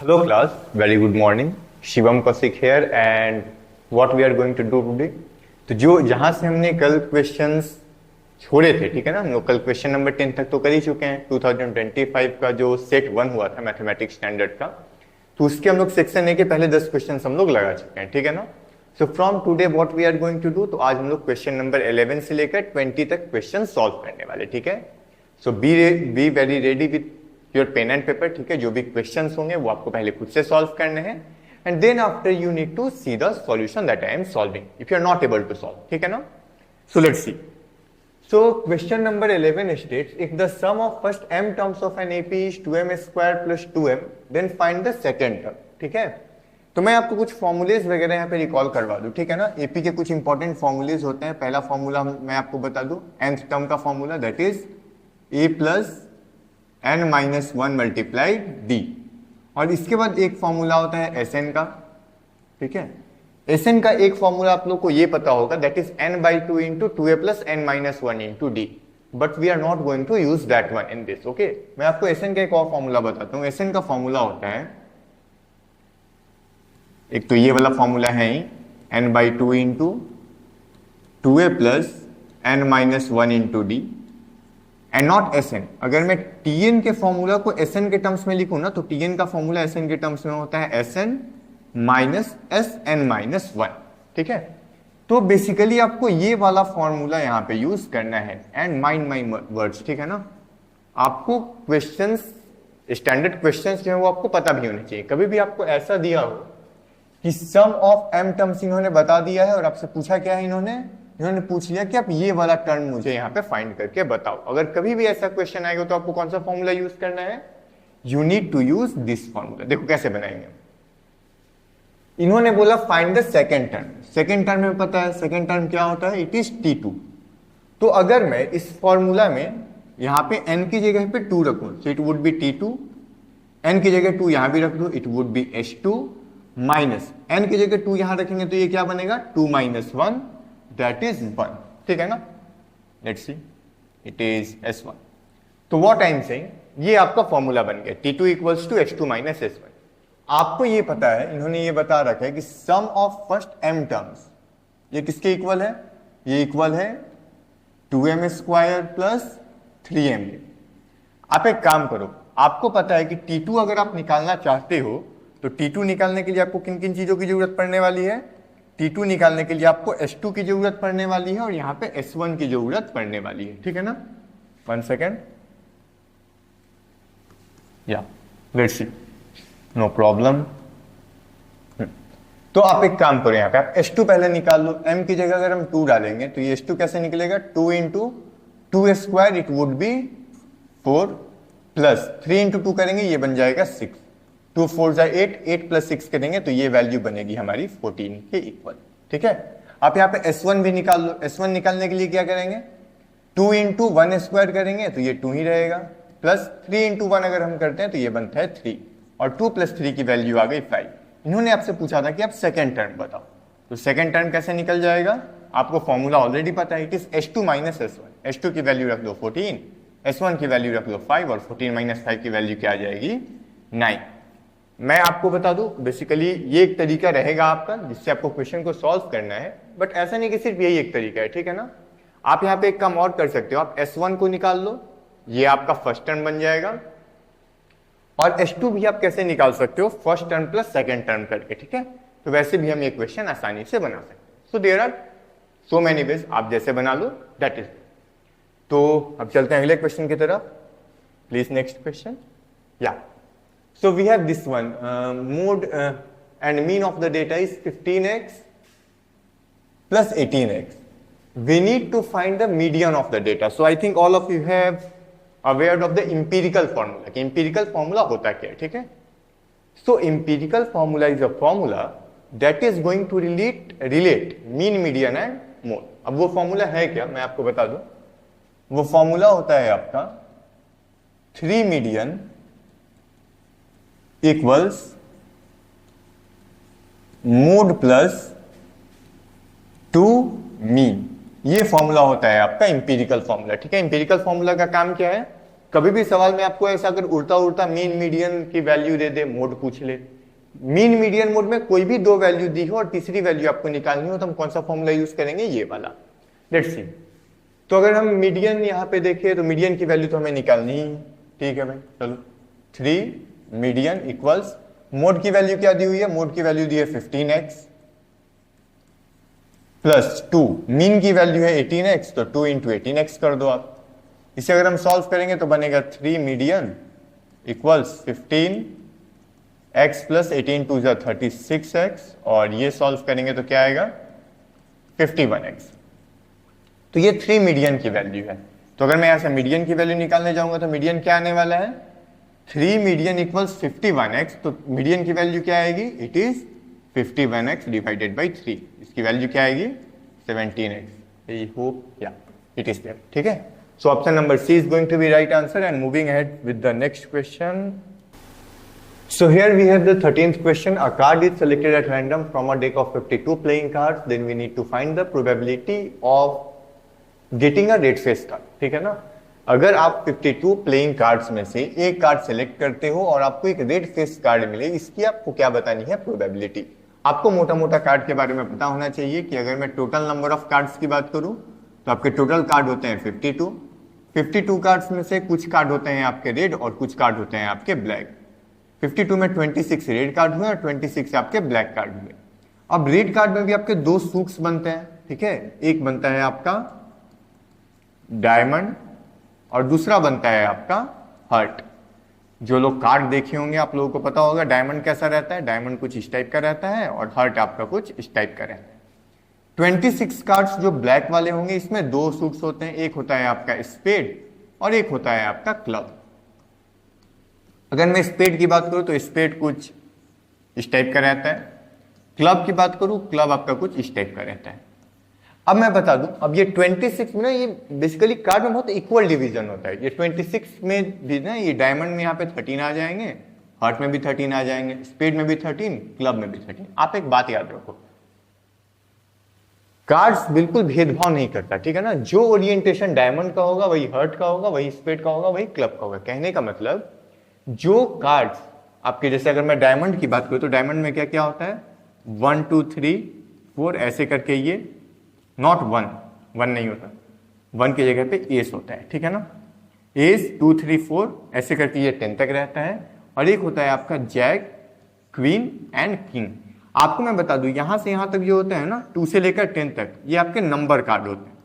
Hello class, very good morning. Shivam Kaushik here and what we are going to do today. तो जो जहां से हमने कल क्वेश्चंस छोड़े थे, ठीक है ना, हम लोग कल क्वेश्चन नंबर 10 तक तो कर ही चुके हैं। 2025 का जो सेट 1 हुआ था मैथमेटिक्स स्टैंडर्ड का, तो उसके हम लोग सेक्शन ए के पहले 10 क्वेश्चन हम लोग लगा चुके हैं, ठीक है ना। So from today what we are going to do, तो आज हम लोग क्वेश्चन नंबर 11 से लेकर 20 तक क्वेश्चन सॉल्व करने वाले, ठीक है। So be very ready with your pen and paper, ठीक है। जो भी क्वेश्चंस होंगे वो आपको पहले खुद से सॉल्व करने हैं and then after you need to see the solution that I am solving if you are not able to solve, ठीक है ना। So let's see. So question number 11 states, if the sum of first m terms of an AP is 2m square plus 2m, then find the second term, ठीक है। तो मैं आपको कुछ formulas वगैरह यहाँ पे रिकॉल करवा दूं, ठीक है ना। एपी के कुछ इंपॉर्टेंट फॉर्मूलेज होते हैं। पहला फॉर्मूला मैं आपको बता दूं, nth टर्म का formula, that is a plus n minus 1 multiplied d। और इसके बाद एक फॉर्मूला होता है Sn का, ठीक है। Sn का एक फॉर्मूला आप लोग को ये पता होगा, that is n by 2 into 2a plus n minus 1 into D, but we are not going to use that one in this, okay. मैं आपको Sn का एक और फॉर्मूला बताता हूँ। Sn का फॉर्मूला होता है, एक तो ये वाला फॉर्मूला है ही, n by 2 into 2a plus n minus 1 into D and not Sn। अगर मैं Tn के फॉर्मूला को Sn के टर्म्स में लिखूं ना, तो Tn का फॉर्मूला Sn के टर्म्स में होता है Sn माइनस Sn माइनस 1, ठीक है। तो बेसिकली आपको ये वाला फॉर्मूला यहाँ पे यूज करना है एंड माइंड माई वर्ड्स, ठीक है ना। आपको क्वेश्चंस, स्टैंडर्ड क्वेश्चंस जो है वो आपको पता भी होने चाहिए। कभी भी आपको ऐसा दिया हो कि सम ऑफ m टर्म्स इन्होंने बता दिया है और आपसे पूछा क्या है, इन्होंने पूछ लिया कि आप ये वाला टर्म मुझे यहाँ पे फाइंड करके बताओ। अगर कभी भी ऐसा क्वेश्चन आएगा तो आपको कौन सा फॉर्मूला यूज करना है, you need to use this formula. देखो कैसे बनाएंगे। इन्होंने बोला find the second term. Second term में पता है सेकेंड टर्म क्या होता है, इट इज T2। तो अगर मैं इस फॉर्मूला में यहाँ पे n की जगह पे 2 रखूं, तो it would B T2, n की जगह 2 यहां भी रख दो, it would B H2 minus n की जगह 2 यहां रखेंगे तो ये क्या बनेगा, 2 माइनस 1, दैट इज 1, ठीक है ना। Let's see, it is S1। तो व्हाट आई एम सेइंग, ये आपका फॉर्मूला बन गया, T2 equals to H2 minus S1। आपको ये पता है, इन्होंने ये बता रखा है कि सम ऑफ फर्स्ट m टर्म्स, ये किसके इक्वल है, ये इक्वल है 2m स्क्वायर प्लस 3m। आप एक काम करो, आपको पता है कि T2 अगर आप निकालना चाहते हो तो T2 निकालने के लिए आपको किन किन चीजों की जरूरत पड़ने वाली है। T2 निकालने के लिए आपको S2 की जरूरत पड़ने वाली है और यहाँ पे S1 की जरूरत पड़ने वाली है, ठीक है ना। 1 सेकेंड, या लेट्स सी, नो प्रॉब्लम। तो आप एक काम करो, यहाँ पे आप H2 पहले निकाल लो। m की जगह अगर हम 2 डालेंगे तो ये H2 कैसे निकलेगा, 2 into 2 square, it would B 4 plus 3 into 2 करेंगे, ये बन जाएगा 6, 2 4 जा 8, 8 प्लस 6 करेंगे तो ये वैल्यू बनेगी हमारी 14 के इक्वल, ठीक है। आप यहाँ पे S1 भी निकाल लो। S1 निकालने के लिए क्या करेंगे, 2 इंटू 1 स्क्वायर करेंगे तो ये 2 ही रहेगा, प्लस 3 इंटू 1 अगर हम करते हैं तो ये बनता है 3, और 2 प्लस 3 की वैल्यू आ गई 5। इन्होंने आपसे पूछा था कि आप सेकेंड टर्म बताओ, तो सेकेंड टर्म कैसे निकल जाएगा, आपको फॉर्मूला ऑलरेडी पता है, it is H2 minus S1। H2 की वैल्यू रख दो 14, S1 की वैल्यू रख लो 5, और 14 माइनस 5 की वैल्यू क्या आ जाएगी, 9। मैं आपको बता दूं, बेसिकली ये एक तरीका रहेगा आपका जिससे आपको क्वेश्चन को सॉल्व करना है, बट ऐसा नहीं कि सिर्फ यही एक तरीका है, ठीक है ना। आप यहाँ पे एक काम और कर सकते हो, आप S1 को निकाल लो, ये आपका फर्स्ट टर्म बन जाएगा, और H2 भी आप कैसे निकाल सकते हो, first term plus second term करके, ठीक है। तो वैसे भी हम ये क्वेश्चन आसानी से बना सकते हैं। So there are so many ways, आप जैसे बना लो दैट इज। तो अब चलते हैं अगले क्वेश्चन की तरफ, प्लीज नेक्स्ट क्वेश्चन। या so we have this one, mode and mean of the data is 15x plus 18x. We need to find the median of the data. So I think all of you have aware of the empirical formula. कि empirical formula होता क्या है, ठीक है। So empirical formula is a formula that is going to relate mean, median and mode. अब वो formula है क्या, मैं आपको बता दूं। वो formula होता है आपका 3 median equals mode plus 2 mean. ये फॉर्मूला होता है आपका इंपीरिकल फॉर्मूला, ठीक है। इंपीरिकल फॉर्मूला का काम क्या है, कभी भी सवाल में आपको ऐसा अगर उड़ता उड़ता मीन मीडियन की वैल्यू दे दे, मोड पूछ ले, मीन मीडियन मोड में कोई भी दो वैल्यू दी हो और तीसरी वैल्यू आपको निकालनी हो, तो हम कौन सा फॉर्मूला यूज करेंगे, ये वाला। Let's see. तो अगर हम मीडियन यहाँ पे देखें तो मीडियन की वैल्यू तो हमें निकालनी ही, ठीक है भाई। चलो 3 मीडियन इक्वल्स, मोड की वैल्यू क्या दी हुई है, मोड की वैल्यू दी है 15x प्लस 2, मीन की वैल्यू है 18x, तो 2 इंटू 18x कर दो आप। इसे अगर हम सॉल्व करेंगे तो बनेगा 3 median equals 15x plus 18 to 36x, और ये सॉल्व करेंगे तो क्या आएगा 51x। तो ये 3 मीडियन की वैल्यू है। तो अगर मैं यहां से मीडियन की वैल्यू निकालने जाऊंगा तो मीडियन क्या आने वाला है, 3 मीडियन इक्वल्स 51x, तो मीडियन की वैल्यू क्या आएगी, it is 51x divided by 3। इसकी वैल्यू क्या आएगी 17x। आई होप या इट इज देयर, ठीक है। So option number C is going to be right answer. And moving ahead with the next question. So here we have the 13th question. A card is selected at random from a deck of 52 playing cards. Then we need to find the probability of getting a red face card. ठीक है ना। अगर आप 52 playing cards में से एक card select करते हो और आपको एक रेड फेस कार्ड मिले, इसकी आपको क्या बतानी है, प्रोबेबिलिटी। आपको मोटा मोटा कार्ड के बारे में पता होना चाहिए कि अगर मैं टोटल नंबर ऑफ कार्ड्स की बात करूं तो आपके टोटल कार्ड होते हैं 52। 52 कार्ड्स में से कुछ कार्ड होते हैं आपके रेड और कुछ कार्ड होते हैं आपके ब्लैक। 52 में 26 रेड कार्ड हुए और 26 आपके ब्लैक कार्ड हुए। अब रेड कार्ड में भी आपके दो सूक्स बनते हैं, ठीक है। एक बनता है आपका डायमंड और दूसरा बनता है आपका हर्ट। जो लोग कार्ड देखे होंगे आप लोगों को पता होगा डायमंड कैसा रहता है, डायमंड कुछ इस टाइप का रहता है और हर्ट आपका कुछ इस टाइप का रहता है। 26 कार्ड्स जो ब्लैक वाले होंगे इसमें दो सूट्स होते हैं, एक होता है आपका स्पेड और एक होता है आपका क्लब। अगर मैं स्पेड की बात करूं तो स्पेड कुछ इस टाइप का रहता है, क्लब की बात करूं क्लब आपका कुछ इस टाइप का रहता है। अब मैं बता दूं, अब ये 26 में ना, ये बेसिकली कार्ड में बहुत इक्वल डिवीजन होता है। ये 26 में भी ना, ये डायमंड में यहाँ पे 13 आ जाएंगे, हार्ट में भी 13 आ जाएंगे, स्पेड में भी 13, क्लब में भी 13। आप एक बात याद रखो, कार्ड्स बिल्कुल भेदभाव नहीं करता, ठीक है ना। जो ओरिएंटेशन डायमंड का होगा वही हर्ट का होगा, वही स्पेड का होगा, वही क्लब का होगा। कहने का मतलब जो कार्ड्स आपके, जैसे अगर मैं डायमंड की बात करूं तो डायमंड में क्या क्या होता है, 1 2 3 4 ऐसे करके, ये नॉट 1 नहीं होता, 1 की जगह पे एस होता है, ठीक है ना। एस 2 3 4 ऐसे करके ये 10 तक रहता है। और एक होता है आपका जैक, क्वीन एंड किंग। आपको मैं बता दूं, यहां से यहां तक जो होता है ना, 2 से लेकर 10 तक, ये आपके नंबर कार्ड होते हैं,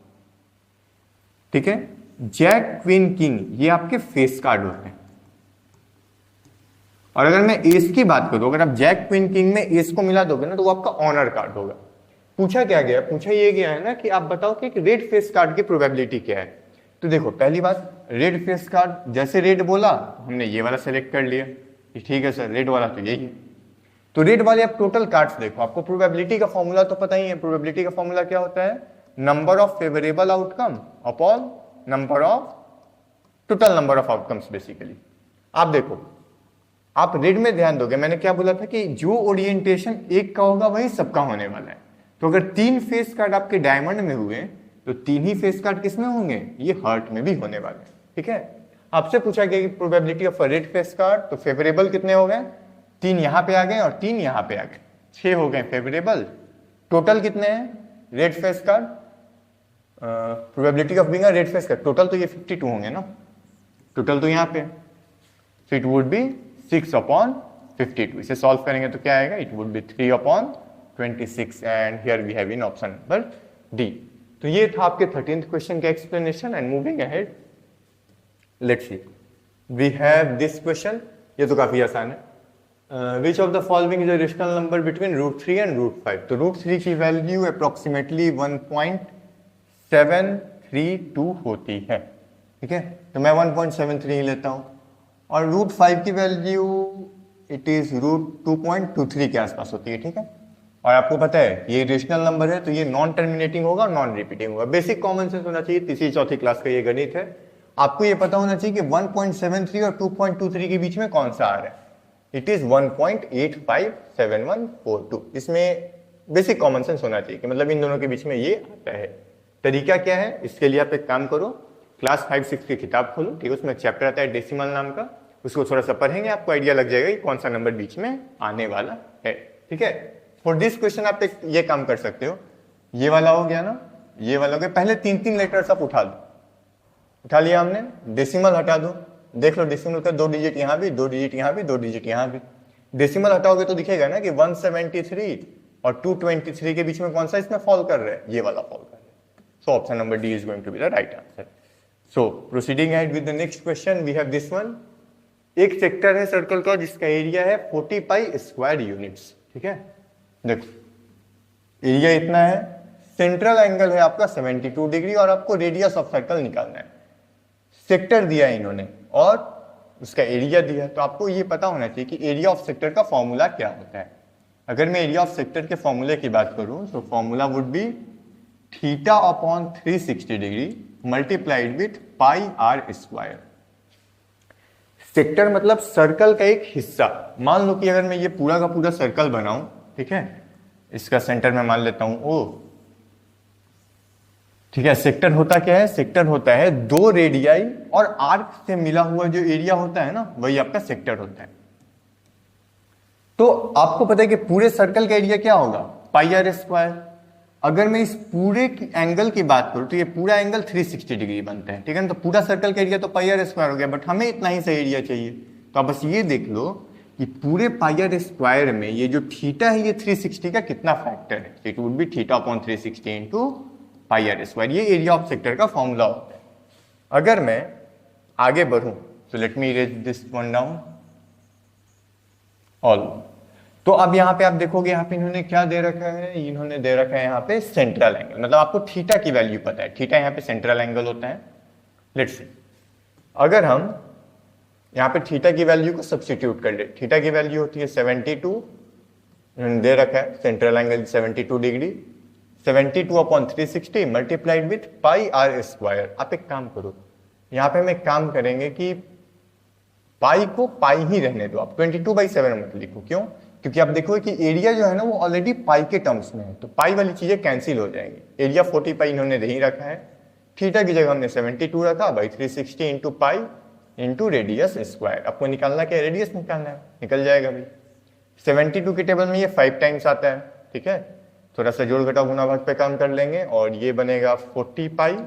ठीक है। जैक, क्वीन, किंग ये आपके फेस कार्ड होते हैं। और अगर मैं एस की बात करूं, अगर आप जैक, क्वीन, किंग में एस को मिला दोगे ना तो वो आपका ऑनर कार्ड होगा। पूछा क्या गया, पूछा ये गया है ना कि आप बताओ कि रेड फेस कार्ड की प्रोबेबिलिटी क्या है। तो देखो पहली बात, रेड फेस कार्ड, जैसे रेड बोला हमने ये वाला सेलेक्ट कर लिया, ठीक है सर रेड वाला तो यही है। तो रेड वाले आप टोटल कार्ड्स देखो, आपको प्रोबेबिलिटी का फॉर्मूला तो पता ही है। प्रोबेबिलिटी का फॉर्मूला क्या होता है, number of favourable outcome upon number of total number of outcomes basically. आप देखो, आप रेड में ध्यान दोगे, मैंने क्या बोला था कि जो ओरिएंटेशन एक का होगा वही सबका होने वाला है। तो अगर 3 फेस कार्ड आपके डायमंड में हुए तो 3 ही फेस कार्ड किसमें होंगे, ये हर्ट में भी होने वाले हैं, ठीक है। आपसे पूछा गया कि probability of red face card, तो फेवरेबल कितने हो गए, 3 यहां पे आ गए और 3 यहां पे आ गए, 6 हो गए फेवरेबल। टोटल कितने हैं red face card, probability of being a red face card, total तो ये 52 होंगे ना, टोटल तो यहाँ पे, सो इट वुड बी 6/52। इसे सॉल्व करेंगे तो क्या आएगा, it would be 3/26 and here we have in option number D. तो ये था आपके 13th क्वेश्चन का explanation. And moving ahead, let's see, we have this question. ये तो काफी आसान है। Which of the following is a rational number between √3 and √5। तो √3 की वैल्यू अप्रोक्सीमेटली 1.732 होती है, ठीक है। तो मैं 1.73 लेता हूं और √5 की वैल्यू इट इज √2.23 के आसपास होती है, ठीक है। और आपको पता है ये रेशनल नंबर है तो ये नॉन टर्मिनेटिंग होगा, नॉन रिपीटिंग होगा। बेसिक कॉमन सेंस होना चाहिए, तीसरी चौथी क्लास का ये गणित है। आपको ये पता होना चाहिए कि 1.73 और 2.23 के बीच में कौन सा आ रहा है, इट इज 1.857142। इसमें बेसिक कॉमन सेंस होना चाहिए कि मतलब इन दोनों के बीच में ये आता है। तरीका क्या है, इसके लिए आप एक काम करो, क्लास 5-6 की किताब खोलो, ठीक है, उसमें चैप्टर आता है डेसिमल नाम का, उसको थोड़ा सा पढ़ेंगे, आपको आइडिया लग जाएगा कि कौन सा नंबर बीच में आने वाला है, ठीक है। फॉर दिस क्वेश्चन आप एक ये काम कर सकते हो, ये वाला हो गया ना, ये वाला हो गया, पहले 3-3 लेटर्स आप उठा दो, उठा लिया हमने, डेसिमल हटा दो, देख लो डेसिमल का 2 डिजिट यहाँ भी, 2 डिजिट यहाँ भी, 2 डिजिट यहाँ भी, डेसिमल हटाओगे तो दिखेगा ना कि 173 और 223 के बीच में कौन सा इसमें फॉल कर रहा है, ये वाला फॉल कर रहा है। So option number D is going to be the right answer. So proceeding ahead with the next question, we have this one. एक सेक्टर है सर्कल का जिसका एरिया है 40 पाई स्क्वायर यूनिट्स, ठीक है। देखो एरिया इतना है, सेंट्रल एंगल है आपका 72 डिग्री और आपको रेडियस ऑफ सर्कल निकालना है। सेक्टर दिया है इन्होंने और उसका एरिया दिया है, तो आपको ये पता होना चाहिए कि एरिया ऑफ सेक्टर का फॉर्मूला क्या होता है। अगर मैं एरिया ऑफ सेक्टर के फॉर्मूले की बात करूं तो formula would be theta upon 360 degree multiplied with pi r square. Sector मतलब सर्कल का एक हिस्सा। मान लो कि अगर मैं ये पूरा का पूरा सर्कल बनाऊं, ठीक है, इसका सेंटर में मान लेता हूं ओ, ठीक है। सेक्टर होता क्या है, सेक्टर होता है 2 रेडियाई और आर्क से मिला हुआ जो एरिया होता है ना, वही आपका सेक्टर होता है। तो आपको पता है कि पूरे सर्कल का एरिया क्या होगा, पाई आर स्क्वायर। अगर मैं इस पूरे एंगल की बात करूं तो ये पूरा एंगल 360 डिग्री बनता है, ठीक है ना। तो पूरा सर्कल का एरिया तो पाई आर स्क्वायर हो गया, बट हमें इतना ही सा एरिया चाहिए। तो आप बस ये देख लो कि पूरे पाई आर स्क्वायर में ये जो थीटा है ये 360 का कितना फैक्टर है। It would be theta upon 360 into pi r square. ये एरिया ऑफ सेक्टर का फॉर्मूला होता है। अगर मैं आगे बढ़ूं तो let me erase this one down all. तो अब यहाँ पे आप देखोगे, यहाँ पे इन्होंने क्या दे रखा है, इन्होंने दे रखा है यहाँ पे सेंट्रल एंगल, मतलब आपको थीटा की वैल्यू पता है, थीटा यहाँ पे सेंट्रल एंगल होता है। लेट्स सी अगर हम यहाँ पे थीटा की वैल्यू को सब्स्टिट्यूट कर ले, थीटा की वैल्यू होती है 72, इन्होंने दे रखा है central angle 72 degree, 72 upon 360 multiplied with pi r square. आप एक काम करो, यहाँ पे हम एक काम करेंगे कि पाई को पाई ही रहने दो, आप 22/7 मत लिखो। क्यों? क्योंकि आप देखो कि एरिया जो है ना वो ऑलरेडी पाई के टर्म्स में है, तो पाई वाली चीजें कैंसिल हो जाएंगी। एरिया 40 पाई इन्होंने नहीं रखा है, थीटा की जगह हमने 72 रखा by 360 into pi into radius square. आपको निकालना क्या, रेडियस निकालना है, निकल जाएगा भाई। 72 के टेबल में ये 5 टाइम्स आता है, ठीक है। थोड़ा सा जोड़ घटाव गुणा भाग पे काम कर लेंगे और ये बनेगा 40 पाई,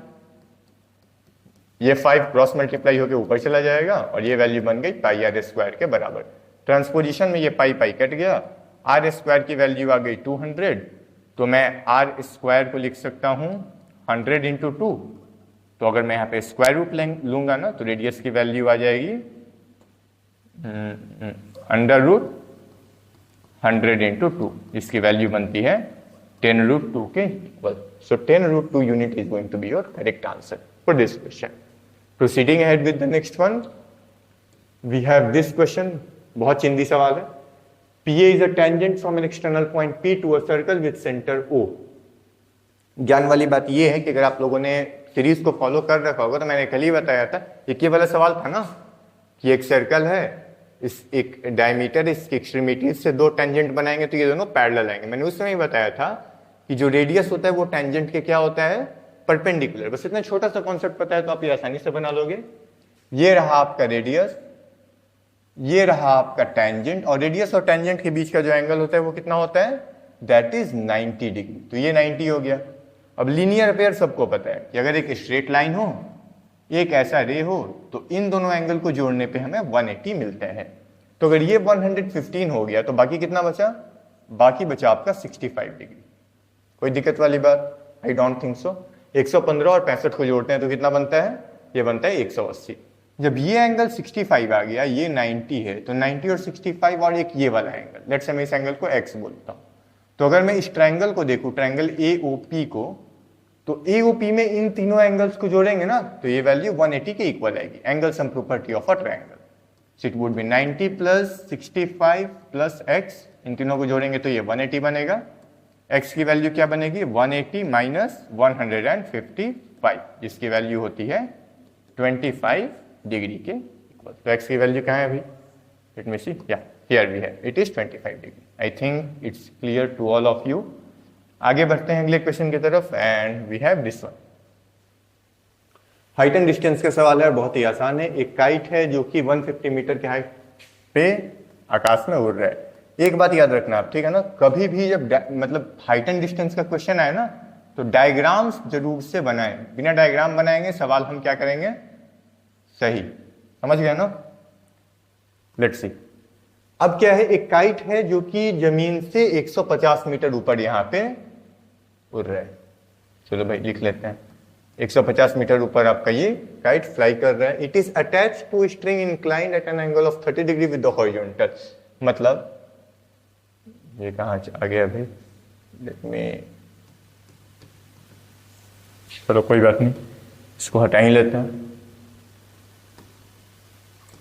ये 5 क्रॉस मल्टीप्लाई होकर ऊपर चला जाएगा और ये वैल्यू बन गई पाई आर स्क्वायर के बराबर। ट्रांसपोजिशन में ये पाई पाई कट गया, आर स्क्वायर की वैल्यू आ गई 200, तो मैं आर स्क्वायर को लिख सकता हूं 100 इंटू 2। तो अगर मैं यहाँ पे स्क्वायर रूट लूंगा ना तो रेडियस की वैल्यू आ जाएगी अंडर रूट 100 इंटू 2, इसकी वैल्यू बनती है 10√2 के equal. So 10√2 unit is going to be your correct answer for this question. Proceeding ahead with the next one, we have this question, बहुत चिंदी सवाल है। PA is a tangent from an external point P to a circle with center O। ज्ञान वाली बात ये है कि अगर आप लोगों ने सीरीज को फॉलो कर रखा होगा तो मैंने कल ही बताया था, एक ये वाला सवाल था ना कि एक सर्कल है, इस एक डायमीटर, इसकी एक्सट्रीमिटीज से 2 टेंजेंट बनाएंगे तो ये दोनों पैरेलल आएंगे। मैंने उस समय ही बताया था कि जो रेडियस होता है वो टेंजेंट के क्या होता है, परपेंडिकुलर। बस इतना छोटा सा कॉन्सेप्ट पता है तो आप ये आसानी से बना लोगे। ये रहा आपका रेडियस, ये रहा आपका टेंजेंट, और रेडियस और टेंजेंट के बीच का जो एंगल होता है वो कितना होता है, दैट इज 90 डिग्री। तो ये 90 हो गया। अब लीनियर पेयर सबको पता है कि अगर एक स्ट्रेट लाइन हो, एक ऐसा रे हो, तो इन दोनों एंगल को जोड़ने पे हमें 180 मिलता है। तो अगर ये 115 हो गया तो बाकी कितना बचा, बाकी बचा आपका 65 डिग्री। कोई दिक्कत वाली बात? I don't think so. 115 और 65 को जोड़ते हैं तो कितना बनता है, ये बनता है 180। जब ये एंगल 65 आ गया, ये 90 है, तो 90 और 65 और एक ये वाला एंगल, लेट्स से मैं इस एंगल को x बोलता हूं। तो अगर मैं इस ट्रायंगल को देखूं, ट्रायंगल AOP को, तो AOP में इन तीनों एंगल्स को जोड़ेंगे ना तो ये वैल्यू 180 के इक्वल आएगी, angle sum property of a triangle. So it would B 90 plus 65 plus x, इन तीनों को जोड़ेंगे तो ये 180 बनेगा। x की वैल्यू क्या बनेगी, 180 माइनस 155, जिसकी वैल्यू होती है 25 डिग्री के इक्वल। तो x की वैल्यू कहाँ है अभी, लेट मी सी, या here we have, it is 25 degree. I think it's clear to all of you. आगे बढ़ते हैं अगले क्वेश्चन की तरफ, and we have this one. Height and distance का सवाल है, बहुत ही आसान है। एक काइट है जो कि 150 मीटर के हाइट पे आकाश में उड़ रहा है। एक बात याद रखना आप, ठीक है ना, कभी भी जब मतलब हाइट एंड डिस्टेंस का क्वेश्चन आए ना तो डायग्राम्स जरूर से बनाएं। बिना डायग्राम बनाएंगे सवाल हम क्या करेंगे, सही समझ गए ना। लेट्स सी, अब क्या है, एक काइट है जो कि जमीन से 150 मीटर ऊपर यहां पे उड़ रहा है। चलो भाई लिख लेते हैं, 150 मीटर ऊपर आपका ये काइट फ्लाई कर रहा है। It is attach to string inclined at an angle of 30 degree with the horizontal. मतलब ये कहां आ गया भाई, लेट मी, चलो कोई बात नहीं, इसको हटा ही लेते हैं।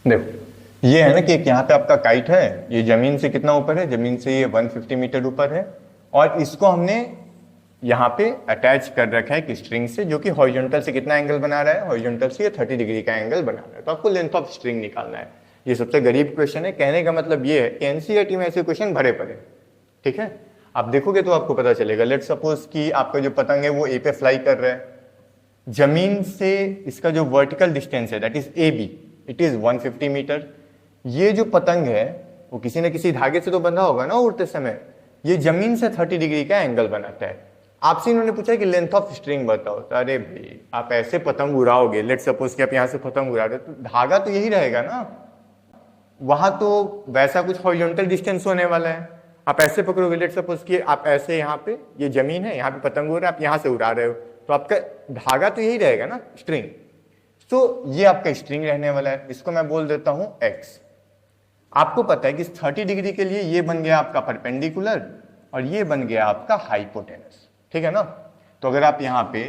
देखो ये है ना कि यहाँ पे आपका काइट है, ये जमीन से कितना ऊपर है, जमीन से ये 150 मीटर ऊपर है, और इसको हमने यहाँ पे अटैच कर रखा है एक स्ट्रिंग से जो कि हॉरिजॉन्टल से कितना एंगल बना रहा है, हॉरिजॉन्टल से ये 30 डिग्री का एंगल बना रहा है। तो आपको लेंथ ऑफ स्ट्रिंग निकालना है। ये सबसे गरीब क्वेश्चन है। कहने का मतलब ये है कि एनसीईआरटी में ऐसे क्वेश्चन भरे पड़े, ठीक है। आप देखोगे तो आपको पता चलेगा। लेट सपोज कि आपका जो पतंग है वो ए पे फ्लाई कर रहा है, जमीन से इसका जो वर्टिकल डिस्टेंस है that is A B, it is 150 metre. ये जो पतंग है वो किसी न किसी धागे से तो बंधा होगा ना उड़ते समय, ये जमीन से 30 डिग्री का एंगल बनाता है। आपसे इन्होंने पूछा कि लेंथ ऑफ स्ट्रिंग बताओ, तो अरे भाई आप ऐसे पतंग उड़ाओगे, लेट सपोज कि आप यहां से पतंग उड़ा रहे हो तो धागा तो यही रहेगा ना, वहां तो वैसा कुछ हॉरिजॉन्टल डिस्टेंस होने वाला है। आप ऐसे पकड़ोगे, लेट सपोज कि आप ऐसे यहाँ पे ये जमीन है, यहाँ पे पतंग उड़ रहा है, आप यहाँ से उड़ा रहे हो, तो आपका धागा तो यही रहेगा ना, स्ट्रिंग। तो ये आपका स्ट्रिंग रहने वाला है, इसको मैं बोल देता हूं एक्स। आपको पता है कि 30 डिग्री के लिए ये बन गया आपका परपेंडिकुलर और ये बन गया आपका हाइपोटेनस, ठीक है ना। तो अगर आप यहाँ पे,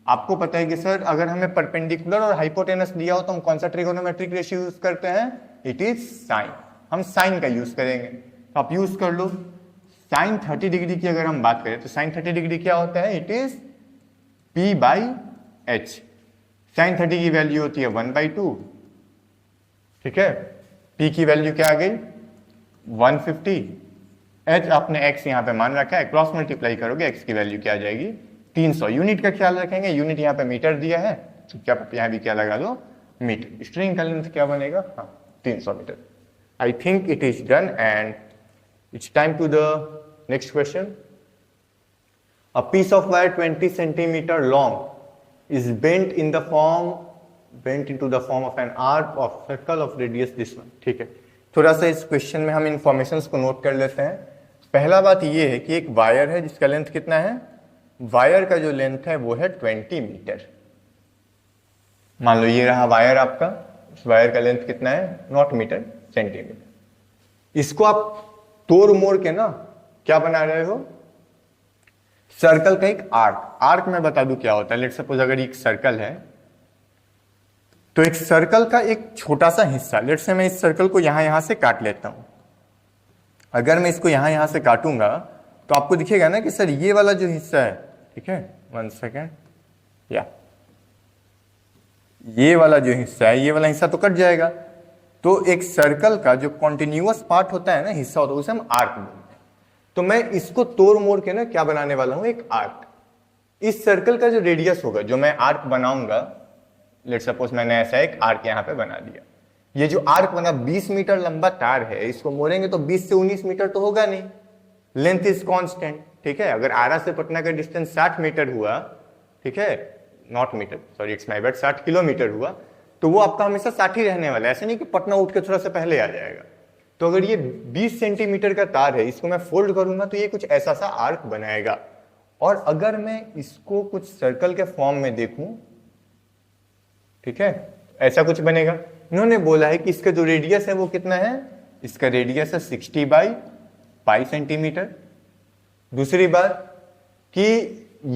आपको पता है कि सर अगर हमें परपेंडिकुलर और हाइपोटेनस दिया हो तो हम कौन सा ट्रिगोनोमेट्रिक रेशियो यूज करते हैं, इट इज साइन। हम साइन का यूज करेंगे, तो आप यूज कर लो। साइन 30 डिग्री की अगर हम बात करें तो साइन 30 डिग्री क्या होता है, it is P by H. Sine 30 की वैल्यू होती है 1/2, ठीक है। P की वैल्यू क्या आ गई 150, H आपने x यहाँ पे मान रखा है, क्रॉस मल्टीप्लाई करोगे x की वैल्यू क्या आ जाएगी 300। यूनिट का ख्याल रखेंगे, यूनिट यहाँ पे मीटर दिया है तो क्या यहाँ भी क्या लगा दो मीटर। स्ट्रिंग का लेंथ क्या बनेगा, हाँ 300 metre. I think it is done and it's time to the next question. A piece of wire 20 centimeter long is bent into the form of an arc of circle of radius this one, ठीक है। थोड़ा सा इस question में हम informations को note कर लेते हैं। पहला बात ये है कि एक वायर है जिसका लेंथ कितना है, वायर का जो लेंथ है वो है 20 मीटर। मान लो ये रहा वायर आपका, उस वायर का लेंथ कितना है, नॉट मीटर, सेंटीमीटर। इसको आप तोड़ मोड़ के ना क्या बना रहे हो, सर्कल का एक आर्क। आर्क में बता दूं क्या होता है। लेट सपोज अगर एक सर्कल है तो एक सर्कल का एक छोटा सा हिस्सा, लेट से मैं इस सर्कल को यहां से काट लेता हूं। अगर मैं इसको यहां से काटूंगा तो आपको दिखेगा ना कि सर ये वाला जो हिस्सा है, ठीक है, 1 सेकेंड, या ये वाला जो हिस्सा है, ये वाला हिस्सा तो कट जाएगा। तो एक सर्कल का जो कॉन्टिन्यूअस पार्ट होता है ना, हिस्सा होता है, उसे हम आर्क बोलते हैं। तो मैं इसको तोड़ मोड़ के ना क्या बनाने वाला हूं, एक आर्क। इस सर्कल का जो रेडियस होगा, जो मैं आर्क बनाऊंगा, लेट सपोज मैंने ऐसा एक आर्क यहां पे बना दिया। ये जो आर्क बना 20 मीटर लंबा तार है, इसको मोड़ेंगे तो 20 से 19 मीटर तो होगा नहीं, लेंथ इज कांस्टेंट, ठीक है। अगर आरा से पटना का डिस्टेंस 60 मीटर हुआ, ठीक है, not metre, sorry it's my bad, 60 kilometre हुआ, तो वो आपका हमेशा 60 ही रहने वाला है। ऐसे नहीं कि पटना उठ के थोड़ा सा पहले आ जाएगा। तो अगर ये 20 सेंटीमीटर का तार है, इसको मैं फोल्ड करूंगा तो ये कुछ ऐसा सा आर्क बनाएगा। और अगर मैं इसको कुछ सर्कल के फॉर्म में देखूं, ठीक है, ऐसा कुछ बनेगा। इन्होंने बोला है कि इसका जो रेडियस है वो कितना है, इसका रेडियस है 60/π सेंटीमीटर। दूसरी बात कि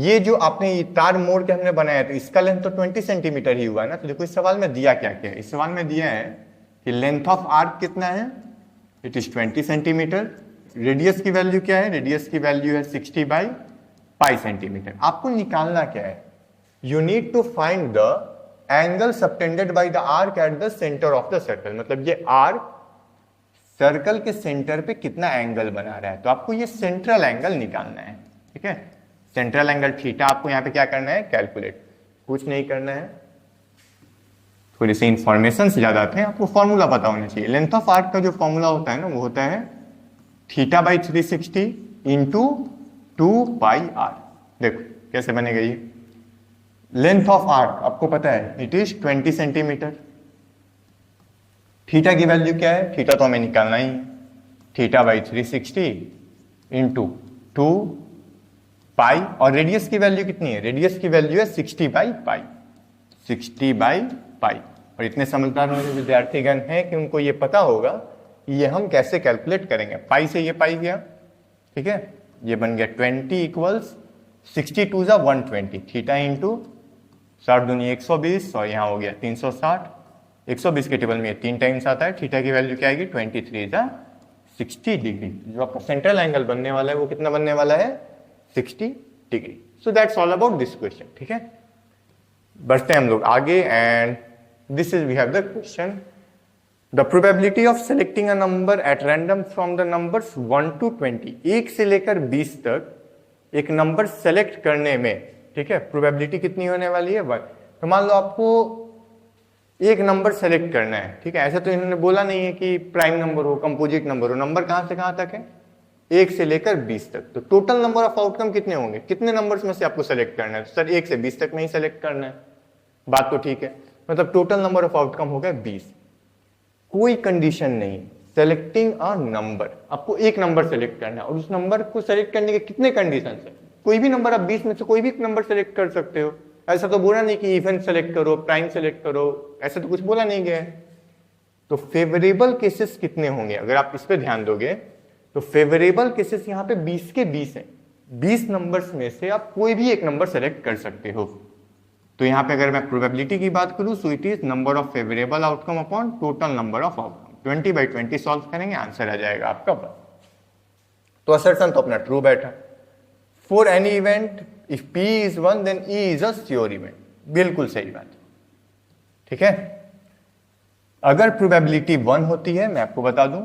ये जो आपने ये तार मोड़ के हमने बनाया तो इसका लेंथ तो 20 सेंटीमीटर ही हुआ ना। तो देखो इस सवाल में दिया क्या क्या है। इस सवाल में दिया है कि लेंथ ऑफ आर्क कितना है, इट इज 20 सेंटीमीटर। रेडियस की वैल्यू क्या है, रेडियस की वैल्यू है 60/π सेंटीमीटर। आपको निकालना क्या है, you need to find the angle subtended by the arc at the centre of the circle. मतलब ये आर्क सर्कल के सेंटर पे कितना एंगल बना रहा है, तो आपको ये सेंट्रल एंगल निकालना है, ठीक है। सेंट्रल एंगल थीटा आपको यहाँ पे क्या करना है, कैलकुलेट, कुछ नहीं करना है। थोड़ी सी इंफॉर्मेशन ज्यादा आते हैं, आपको फॉर्मूला पता होना चाहिए। लेंथ ऑफ आर्क का जो फॉर्मूला होता है ना, वो होता है θ/360 इंटू 2πr। देखो कैसे बनेगा ये। लेंथ ऑफ आर्क आपको पता है इट इज 20 सेंटीमीटर। थीटा की वैल्यू क्या है, थीटा तो हमें निकालना ही है, θ/360 इंटू 2π, और रेडियस की वैल्यू कितनी है, रेडियस की वैल्यू है 60/π, 60/π। और इतने समझदार मेरे विद्यार्थीगण हैं कि उनको ये पता होगा कि ये हम कैसे कैलकुलेट करेंगे। पाई से ये पाई गया, ठीक है, ये बन गया 20 इक्वल्स 62 = 120, थीटा इंटू 60 दूनी 120, और यहाँ हो गया 360। 120 के टेबल में 3 टाइम्स आता है, थीटा की वैल्यू क्या आएगी 23 = 60 डिग्री। जो आपका सेंट्रल एंगल बनने वाला है वो कितना बनने वाला है, 60 degree. So that's all about this question, ठीक है। बढ़ते हैं हम लोग आगे, and this is we have the question, the probability of selecting a number at random from the numbers 1 to 20, 1 से लेकर 20 तक एक नंबर सेलेक्ट करने में, ठीक है, प्रोबेबिलिटी कितनी होने वाली है 1। तो मान लो आपको एक नंबर सेलेक्ट करना है, ठीक है, ऐसा तो इन्होंने बोला नहीं है कि प्राइम नंबर हो, कंपोजिट नंबर हो, नंबर कहां से कहां तक है, 1 से लेकर 20 तक। तो टोटल नंबर ऑफ आउटकम कितने होंगे, कितने नंबर्स में से आपको सेलेक्ट करना है, सर 1 से 20 तक नहीं सेलेक्ट करना है, बात तो ठीक है, मतलब टोटल नंबर ऑफ आउटकम हो गया 20। कोई कंडीशन नहीं, सेलेक्टिंग अ नंबर, आपको एक नंबर सेलेक्ट करना है, और उस नंबर को सेलेक्ट करने के कितने कंडीशन है, कोई भी नंबर आप 20 में से कोई भी नंबर सेलेक्ट कर सकते हो। ऐसा तो बोला नहीं कि इवन सेलेक्ट करो, प्राइम सेलेक्ट करो, ऐसा तो कुछ बोला नहीं गया है। तो फेवरेबल केसेस कितने होंगे, अगर आप इस पे ध्यान दोगे तो फेवरेबल केसेस यहाँ पे 20 के 20 है। 20 नंबर्स में से आप कोई भी एक नंबर सेलेक्ट कर सकते हो। तो यहाँ पे अगर मैं प्रोबेबिलिटी की बात करूं, so it is number of favourable outcome upon total number of outcome. 20/20 solve करेंगे, आंसर आ जाएगा आपका 1। तो असर्शन तो अपना ट्रू बैठा। For any event if P is 1 then E is a sure event, बिल्कुल सही बात, ठीक है। अगर प्रोबेबिलिटी 1 होती है, मैं आपको बता दूं,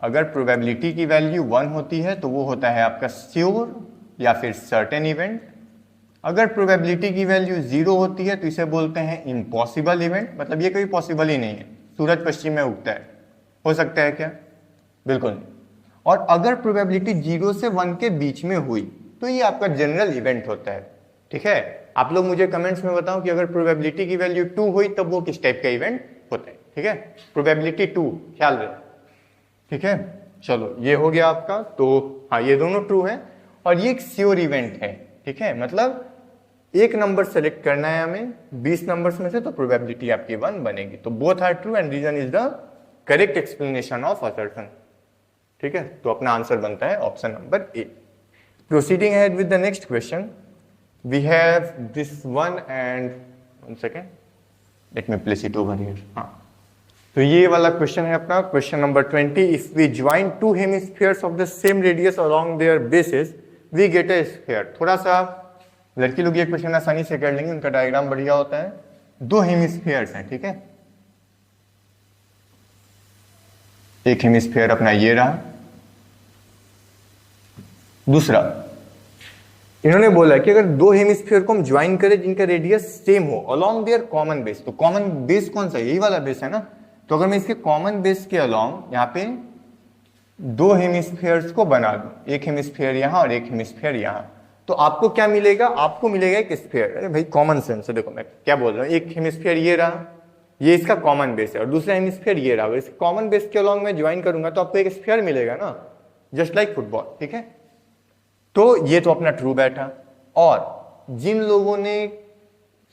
अगर प्रोबेबिलिटी की वैल्यू 1 होती है तो वो होता है आपका श्योर या फिर सर्टेन इवेंट। अगर प्रोबेबिलिटी की वैल्यू 0 होती है तो इसे बोलते हैं इम्पॉसिबल इवेंट, मतलब ये कोई पॉसिबल ही नहीं है, सूरज पश्चिम में उगता है, हो सकता है क्या, बिल्कुल नहीं। और अगर प्रोबेबिलिटी 0 से 1 के बीच में हुई तो ये आपका जनरल इवेंट होता है, ठीक है। आप लोग मुझे कमेंट्स में बताओ कि अगर प्रोबेबिलिटी की वैल्यू 2 हुई तब वो किस टाइप का इवेंट होता है, ठीक है। प्रोबेबिलिटी 2 ख्याल रहे, ठीक है। चलो ये हो गया आपका, तो हाँ ये दोनों ट्रू है, और ये एक श्योर इवेंट है, ठीक है। मतलब एक नंबर सेलेक्ट करना है हमें 20 नंबर्स में से, तो प्रोबेबिलिटी आपकी 1 बनेगी। तो both are true and reason is the correct explanation of assertion, ठीक है। तो अपना आंसर बनता है option number A. Proceeding ahead with the next question, we have this one, and 1 second, let me place it over here. हाँ, तो ये वाला क्वेश्चन है अपना question number 20। If we join 2 hemispheres of the same radius along their bases, we get a sphere। थोड़ा सा लड़की लोग ये क्वेश्चन आसानी से कर लेंगे, उनका डायग्राम बढ़िया होता है। 2 हेमिस्फीयर्स हैं, ठीक है, एक हेमिस्फीयर अपना ये रहा, दूसरा इन्होंने बोला कि अगर 2 हेमिस्फीयर को हम ज्वाइन करें जिनका रेडियस सेम हो अलोंग देयर कॉमन बेस, तो कॉमन बेस कौन सा है, यही वाला बेस है ना। तो अगर मैं इसके कॉमन बेस के अलोंग यहाँ पे 2 हेमिस्फीयर्स को बना दूं, एक हेमिस्फीयर यहाँ और एक हेमिस्फीयर यहाँ, तो आपको क्या मिलेगा, आपको मिलेगा एक स्फीयर। अरे भाई कॉमन सेंस है, देखो मैं क्या बोल रहा हूँ, एक हेमिस्फीयर ये रहा, ये इसका कॉमन बेस है, और दूसरा हेमिस्फीयर ये रहा, इस कॉमन बेस के अलोंग में ज्वाइन करूंगा तो आपको एक स्फीयर मिलेगा ना, जस्ट लाइक फुटबॉल, ठीक है। तो ये तो अपना ट्रू बैठा। और जिन लोगों ने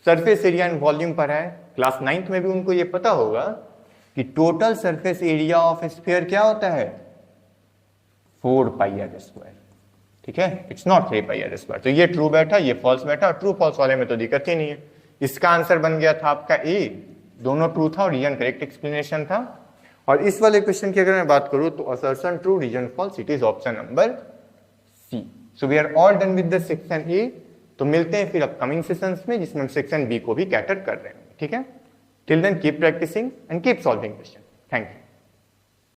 सरफेस एरिया एंड वॉल्यूम पढ़ा है क्लास 9th में भी, उनको ये पता होगा कि total surface area of sphere क्या होता है, 4πr², ठीक है, इट्स नॉट 3πr²। तो ये ट्रू बैठा, ये फॉल्स बैठा, और ट्रू फॉल्स वाले में तो दिक्कत ही नहीं है। इसका आंसर बन गया था आपका ए, दोनों ट्रू था और रीजन करेक्ट एक्सप्लेनेशन था। और इस वाले क्वेश्चन की अगर मैं बात करूं तो assertion true, reason false, it is option number C. So we are all done with the section A. तो मिलते हैं फिर अपकमिंग सेशंस में जिसमें हम सेक्शन बी को भी कैटर कर रहे हैं, ठीक है। Till then keep practising and keep solving question. Thank you.